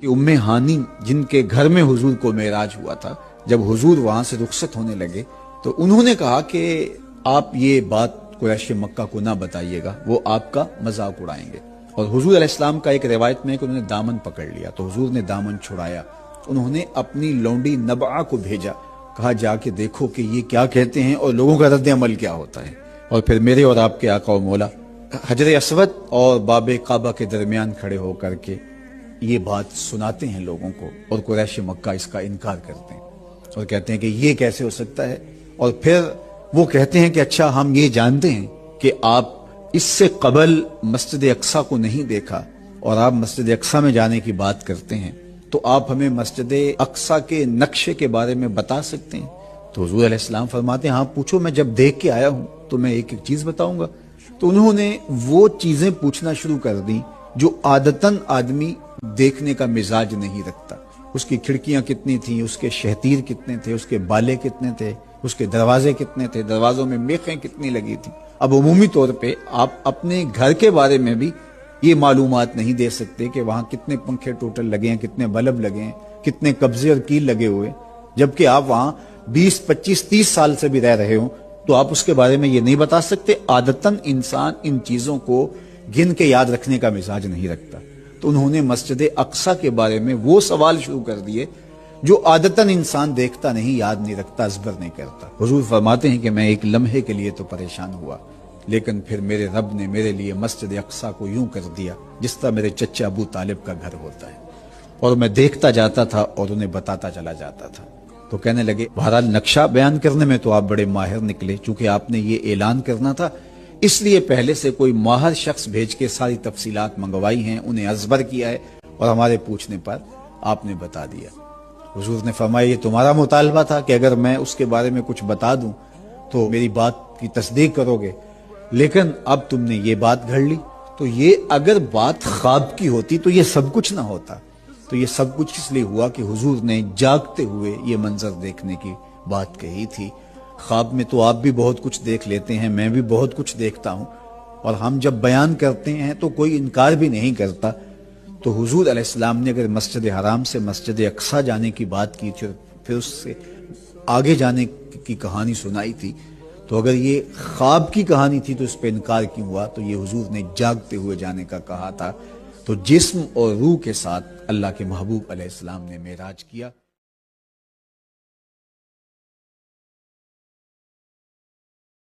کہ उम्मे हानी जिनके घर में हुजूर को मेराज हुआ था, जब हुजूर वहां से रुखसत होने लगे तो उन्होंने कहा कि आप ये बात कुरैश मक्का को ना बताइएगा, वो आपका मजाक उड़ाएंगे। और हुजूर अलैहिस्सलाम का एक रिवायत में कि उन्होंने दामन पकड़ लिया, तो हुजूर ने दामन छुड़ाया, उन्होंने अपनी लौंडी नबआ को भेजा, कहा जाके देखो कि ये क्या कहते हैं और लोगों का रद्द अमल क्या होता है। और फिर मेरे और आपके आका और मौला हजर असवद और बाबे काबा के दरमियान खड़े होकर के ये बात सुनाते हैं लोगों को, और कुरैश मक्का इसका इनकार करते हैं और कहते हैं कि ये कैसे हो सकता है। और फिर वो कहते हैं कि अच्छा, हम ये जानते हैं कि आप इससे कबल मस्जिद अक्सा को नहीं देखा और आप मस्जिद अक्सा में जाने की बात करते हैं, तो आप हमें मस्जिद अक्सा के नक्शे के बारे में बता सकते हैं। तो हुजूर अलैहिस्सलाम फरमाते हैं, हाँ पूछो, मैं जब देख के आया हूं तो मैं एक एक चीज बताऊंगा। तो उन्होंने वो चीजें पूछना शुरू कर दी जो आदतन आदमी देखने का मिजाज नहीं रखता। उसकी खिड़कियां कितनी थी, उसके शहतीर कितने थे, उसके बाले कितने थे, उसके दरवाजे कितने थे, दरवाजों में मेखें कितनी लगी थी। अब उमूमी तौर पे आप अपने घर के बारे में भी ये मालूमात नहीं दे सकते कि वहां कितने पंखे टोटल लगे हैं, कितने बल्ब लगे हैं, कितने कब्जे और कील लगे हुए, जबकि आप वहां 20, 25, 30 साल से भी रह रहे हो, तो आप उसके बारे में ये नहीं बता सकते। आदतन इंसान इन चीजों को गिन के याद रखने का मिजाज नहीं रखता। तो उन्होंने मस्जिद अक्सा के बारे में वो सवाल शुरू कर दिए जो आदतन इंसान देखता नहीं, याद नहीं रखता, अज़बर नहीं करता। हुजूर फरमाते हैं कि मैं एक लम्हे के लिए तो परेशान हुआ, लेकिन फिर मेरे रब ने मेरे लिए मस्जिद अक्सा को यूं कर दिया जिस तरह मेरे चचा अबू तालिब का घर होता है, और मैं देखता जाता था और उन्हें बताता चला जाता था। तो कहने लगे, बहरहाल नक्शा बयान करने में तो आप बड़े माहिर निकले, चूंकि आपने ये ऐलान करना था इसलिए पहले से कोई माहिर शख्स भेज के सारी तफसीलात मंगवाई हैं, उन्हें अज़बर किया है और हमारे पूछने पर आपने बता दिया। हुजूर ने फरमाया, ये तुम्हारा मुतालबा था कि अगर मैं उसके बारे में कुछ बता दूं तो मेरी बात की तस्दीक करोगे, लेकिन अब तुमने ये बात घड़ ली। तो ये अगर बात ख्वाब की होती तो ये सब कुछ ना होता। तो ये सब कुछ इसलिए हुआ कि हुजूर ने जागते हुए ये मंजर देखने की बात कही थी। ख्वाब में तो आप भी बहुत कुछ देख लेते हैं, मैं भी बहुत कुछ देखता हूं, और हम जब बयान करते हैं तो कोई इनकार भी नहीं करता। तो हुजूर अलैहिस्सलाम ने अगर मस्जिद हराम से मस्जिद अक्सा जाने की बात की थी, फिर उससे आगे जाने की कहानी सुनाई थी, तो अगर ये ख्वाब की कहानी थी तो इस पर इनकार क्यों हुआ। तो ये हुजूर ने जागते हुए जाने का कहा था। तो जिस्म और रूह के साथ अल्लाह के महबूब अलैहिस्सलाम ने मेराज किया।